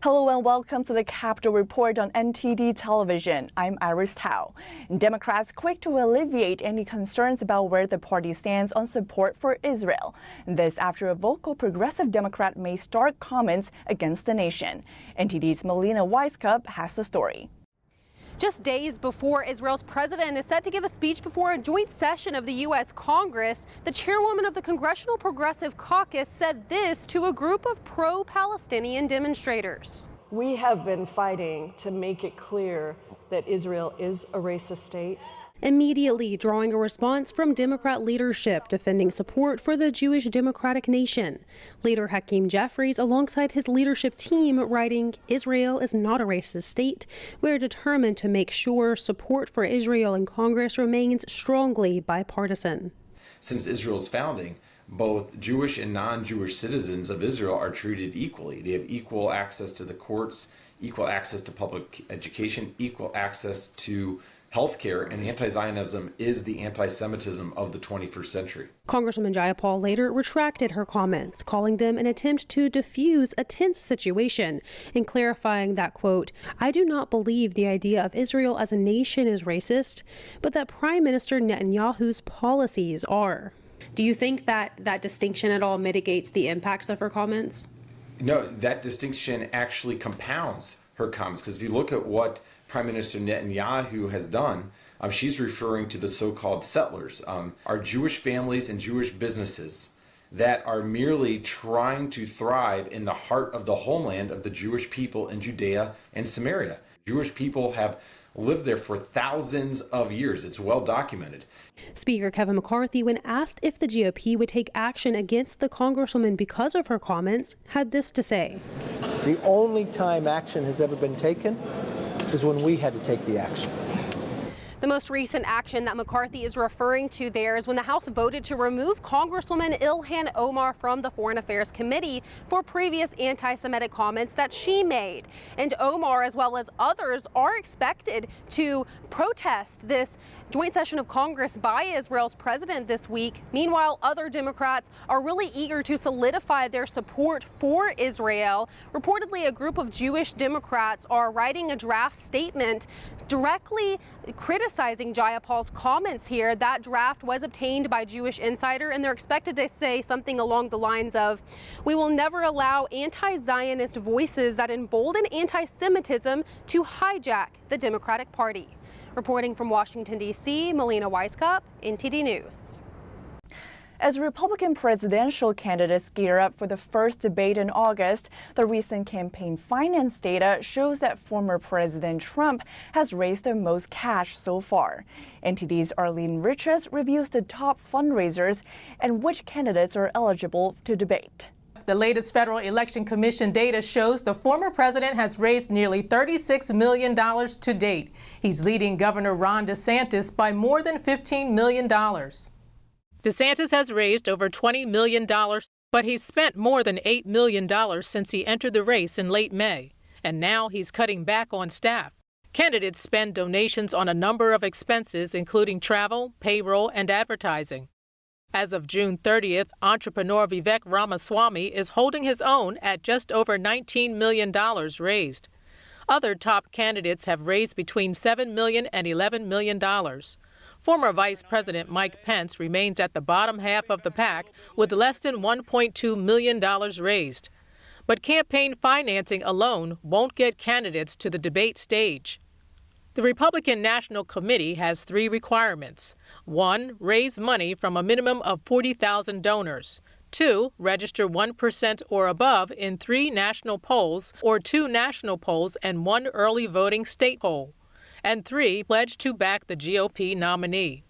Hello and welcome to the Capital Report on NTD television. I'm Iris Tao. Democrats quick to alleviate any concerns about where the party stands on support for Israel. This after a vocal progressive Democrat made stark comments against the nation. NTD's Melina Weiskup has the story. Just days before Israel's president is set to give a speech before a joint session of the U.S. Congress, the chairwoman of the Congressional Progressive Caucus said this to a group of pro-Palestinian demonstrators. We have been fighting to make it clear that Israel is a racist state. Immediately drawing a response from Democrat leadership defending support for the Jewish democratic nation. Leader Hakeem Jeffries alongside his leadership team writing, "Israel is not a racist state. We're determined to make sure support for Israel in Congress remains strongly bipartisan." Since Israel's founding, both Jewish and non-Jewish citizens of Israel are treated equally. They have equal access to the courts, equal access to public education, equal access to healthcare, and anti-Zionism is the anti-Semitism of the 21st century. Congresswoman Jayapal later retracted her comments, calling them an attempt to diffuse a tense situation and clarifying that, quote, "I do not believe the idea of Israel as a nation is racist, but that Prime Minister Netanyahu's policies are." Do you think that distinction at all mitigates the impacts of her comments? No, that distinction actually compounds her comments, because if you look at what Prime Minister Netanyahu has done, she's referring to the so-called settlers, our Jewish families and Jewish businesses that are merely trying to thrive in the heart of the homeland of the Jewish people in Judea and Samaria. Jewish people have lived there for thousands of years. It's well documented. Speaker Kevin McCarthy, when asked if the GOP would take action against the Congresswoman because of her comments, had this to say. The only time action has ever been taken is when we had to take the action. The most recent action that McCarthy is referring to there is when the House voted to remove Congresswoman Ilhan Omar from the Foreign Affairs Committee for previous anti-Semitic comments that she made. And Omar, as well as others, are expected to protest this joint session of Congress by Israel's president this week. Meanwhile, other Democrats are really eager to solidify their support for Israel. Reportedly, a group of Jewish Democrats are writing a draft statement directly criticizing Jayapal's comments here. That draft was obtained by Jewish Insider, and they're expected to say something along the lines of, "We will never allow anti-Zionist voices that embolden anti-Semitism to hijack the Democratic Party." Reporting from Washington, D.C., Melina Weiskup, NTD News. As Republican presidential candidates gear up for the first debate in August, the recent campaign finance data shows that former President Trump has raised the most cash so far. NTD's Arlene Riches reviews the top fundraisers and which candidates are eligible to debate. The latest Federal Election Commission data shows the former president has raised nearly $36 million to date. He's leading Governor Ron DeSantis by more than $15 million. DeSantis has raised over $20 million, but he's spent more than $8 million since he entered the race in late May. And now he's cutting back on staff. Candidates spend donations on a number of expenses, including travel, payroll, and advertising. As of June 30th, entrepreneur Vivek Ramaswamy is holding his own at just over $19 million raised. Other top candidates have raised between $7 million and $11 million. Former Vice President Mike Pence remains at the bottom half of the pack with less than $1.2 million raised. But campaign financing alone won't get candidates to the debate stage. The Republican National Committee has 3 requirements. 1, raise money from a minimum of 40,000 donors. 2, register 1% or above in 3 national polls or 2 national polls and 1 early voting state poll. And 3, pledge to back the GOP nominee.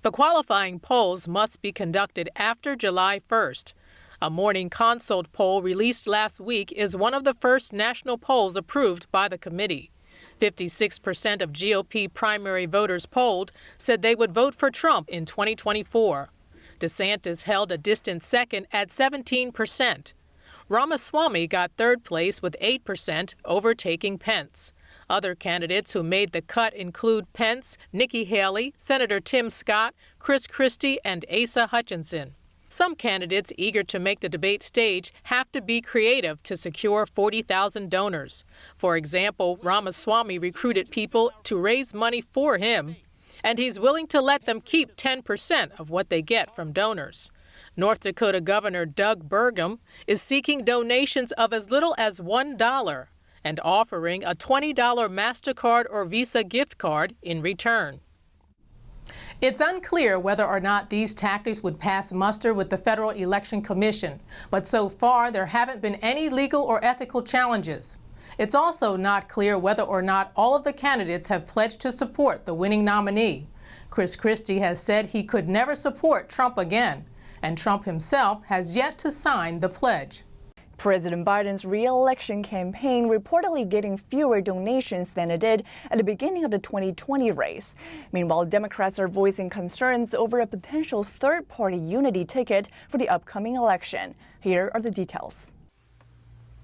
The qualifying polls must be conducted after July 1st. A Morning Consult poll released last week is one of the first national polls approved by the committee. 56% of GOP primary voters polled said they would vote for Trump in 2024. DeSantis held a distant second at 17%. Ramaswamy got third place with 8%, overtaking Pence. Other candidates who made the cut include Pence, Nikki Haley, Senator Tim Scott, Chris Christie, and Asa Hutchinson. Some candidates eager to make the debate stage have to be creative to secure 40,000 donors. For example, Ramaswamy recruited people to raise money for him, and he's willing to let them keep 10% of what they get from donors. North Dakota Governor Doug Burgum is seeking donations of as little as $1 and offering a $20 MasterCard or Visa gift card in return. It's unclear whether or not these tactics would pass muster with the Federal Election Commission, but so far there haven't been any legal or ethical challenges. It's also not clear whether or not all of the candidates have pledged to support the winning nominee. Chris Christie has said he could never support Trump again, and Trump himself has yet to sign the pledge. President Biden's re-election campaign reportedly getting fewer donations than it did at the beginning of the 2020 race. Meanwhile, Democrats are voicing concerns over a potential third-party unity ticket for the upcoming election. Here are the details.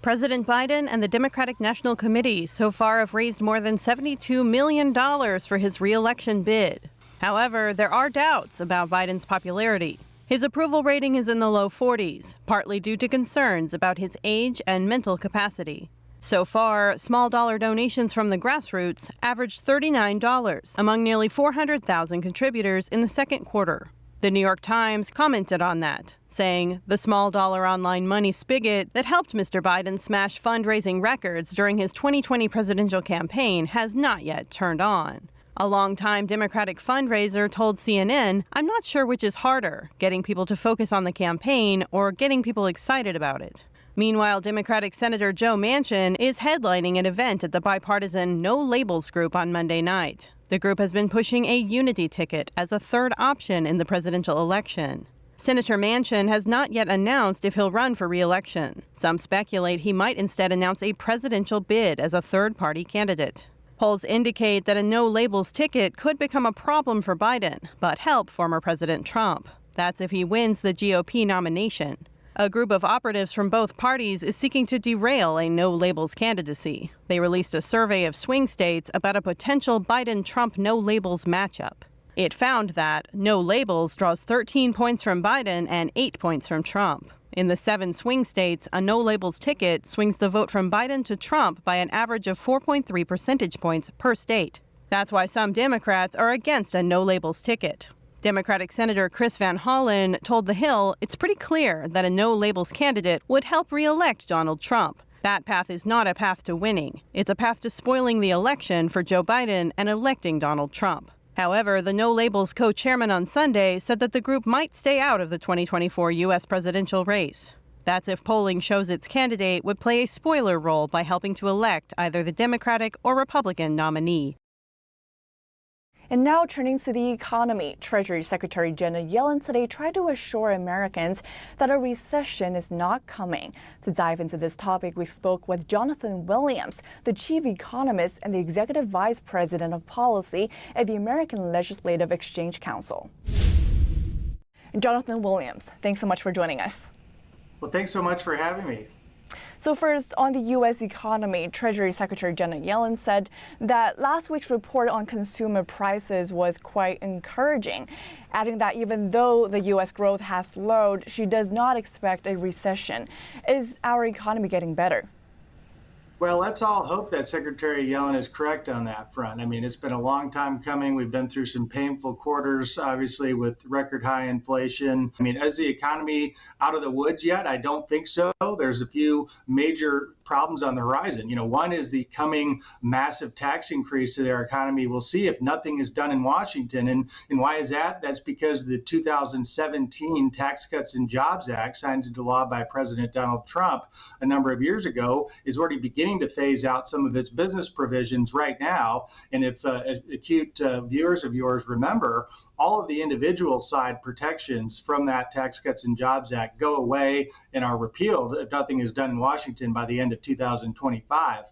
President Biden and the Democratic National Committee so far have raised more than $72 million for his re-election bid. However, there are doubts about Biden's popularity. His approval rating is in the low 40s, partly due to concerns about his age and mental capacity. So far, small dollar donations from the grassroots averaged $39 among nearly 400,000 contributors in the second quarter. The New York Times commented on that, saying the small dollar online money spigot that helped Mr. Biden smash fundraising records during his 2020 presidential campaign has not yet turned on. A longtime Democratic fundraiser told CNN, "I'm not sure which is harder, getting people to focus on the campaign or getting people excited about it." Meanwhile, Democratic Senator Joe Manchin is headlining an event at the bipartisan No Labels group on Monday night. The group has been pushing a unity ticket as a third option in the presidential election. Senator Manchin has not yet announced if he'll run for re-election. Some speculate he might instead announce a presidential bid as a third-party candidate. Polls indicate that a no-labels ticket could become a problem for Biden, but help former President Trump. That's if he wins the GOP nomination. A group of operatives from both parties is seeking to derail a no-labels candidacy. They released a survey of swing states about a potential Biden-Trump no-labels matchup. It found that no labels draws 13 points from Biden and 8 points from Trump. In the 7 swing states, a no-labels ticket swings the vote from Biden to Trump by an average of 4.3 percentage points per state. That's why some Democrats are against a no-labels ticket. Democratic Senator Chris Van Hollen told The Hill it's pretty clear that a no-labels candidate would help re-elect Donald Trump. That path is not a path to winning. It's a path to spoiling the election for Joe Biden and electing Donald Trump. However, the No Labels co-chairman on Sunday said that the group might stay out of the 2024 U.S. presidential race. That's if polling shows its candidate would play a spoiler role by helping to elect either the Democratic or Republican nominee. And now turning to the economy, Treasury Secretary Janet Yellen today tried to assure Americans that a recession is not coming. To dive into this topic, we spoke with Jonathan Williams, the chief economist and the executive vice president of policy at the American Legislative Exchange Council. Jonathan Williams, thanks so much for joining us. Well, thanks so much for having me. So first, on the U.S. economy, Treasury Secretary Janet Yellen said that last week's report on consumer prices was quite encouraging, adding that even though the U.S. growth has slowed, she does not expect a recession. Is our economy getting better? Well, let's all hope that Secretary Yellen is correct on that front. I mean, it's been a long time coming. We've been through some painful quarters, obviously, with record high inflation. I mean, is the economy out of the woods yet? I don't think so. There's a few major problems on the horizon. You know, one is the coming massive tax increase that our economy will see if nothing is done in Washington. And why is that? That's because the 2017 Tax Cuts and Jobs Act, signed into law by President Donald Trump a number of years ago, is already beginning to phase out some of its business provisions right now. And if acute viewers of yours remember, all of the individual side protections from that Tax Cuts and Jobs Act go away and are repealed if nothing is done in Washington by the end of 2025.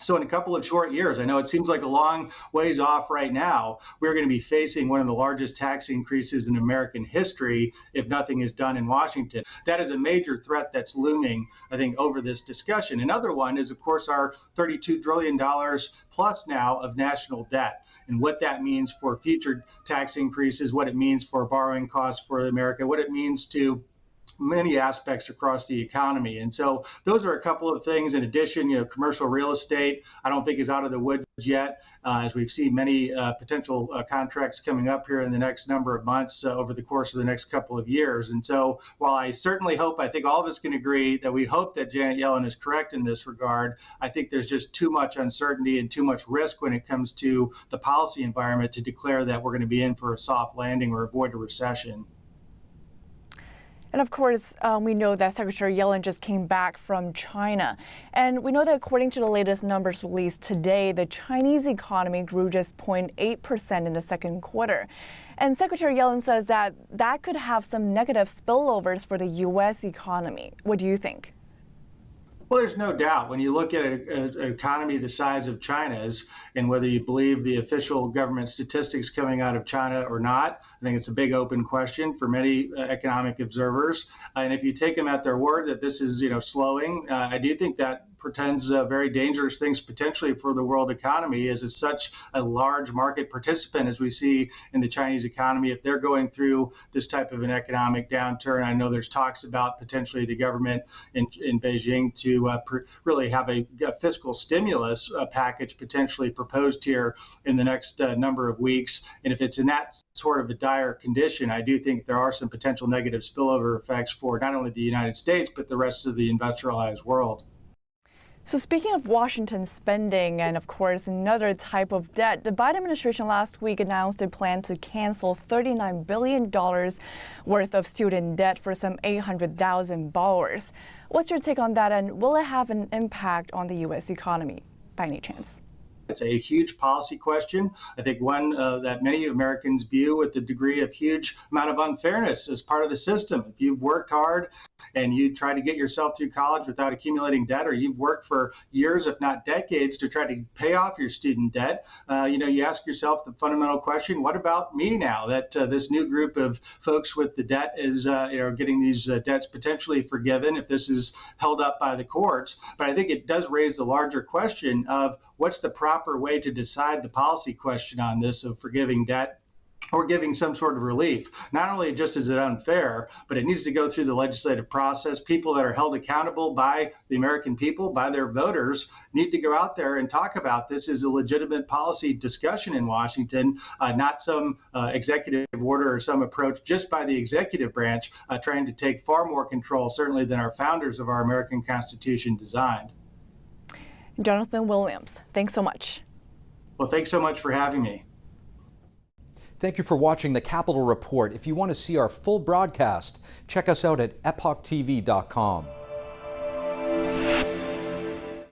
So in a couple of short years, I know it seems like a long ways off right now, we're going to be facing one of the largest tax increases in American history if nothing is done in Washington. That is a major threat that's looming, I think, over this discussion. Another one is, of course, our $32 trillion plus now of national debt and what that means for future tax increases, what it means for borrowing costs for America, what it means to many aspects across the economy. And so those are a couple of things. In addition, commercial real estate, I don't think is out of the woods yet, as we've seen many potential contracts coming up here in the next number of months over the course of the next couple of years. And so while I certainly hope, I think all of us can agree that we hope that Janet Yellen is correct in this regard, I think there's just too much uncertainty and too much risk when it comes to the policy environment to declare that we're going to be in for a soft landing or avoid a recession. And of course, we know that Secretary Yellen just came back from China. And we know that according to the latest numbers released today, the Chinese economy grew just 0.8% in the second quarter. And Secretary Yellen says that that could have some negative spillovers for the U.S. economy. What do you think? Well, there's no doubt when you look at an economy the size of China's, and whether you believe the official government statistics coming out of China or not, I think it's a big open question for many economic observers. And if you take them at their word that this is, slowing, I do think that portends very dangerous things potentially for the world economy, as it's such a large market participant as we see in the Chinese economy. If they're going through this type of an economic downturn, I know there's talks about potentially the government in Beijing to really have a fiscal stimulus package potentially proposed here in the next number of weeks. And if it's in that sort of a dire condition, I do think there are some potential negative spillover effects for not only the United States, but the rest of the industrialized world. So speaking of Washington spending and, of course, another type of debt, the Biden administration last week announced a plan to cancel $39 billion worth of student debt for some 800,000 borrowers. What's your take on that, and will it have an impact on the U.S. economy by any chance? It's a huge policy question. I think one that many Americans view with a degree of huge amount of unfairness as part of the system. If you've worked hard and you try to get yourself through college without accumulating debt, or you've worked for years, if not decades, to try to pay off your student debt, you ask yourself the fundamental question, what about me now that this new group of folks with the debt is getting these debts potentially forgiven if this is held up by the courts? But I think it does raise the larger question of what's the proper way to decide the policy question on this of forgiving debt or giving some sort of relief. Not only just is it unfair, but it needs to go through the legislative process. People that are held accountable by the American people, by their voters, need to go out there and talk about this as a legitimate policy discussion in Washington, not some executive order or some approach just by the executive branch trying to take far more control, certainly, than our founders of our American Constitution designed. Jonathan Williams, thanks so much. Well, thanks so much for having me. Thank you for watching the Capitol Report. If you want to see our full broadcast, check us out at epochtv.com.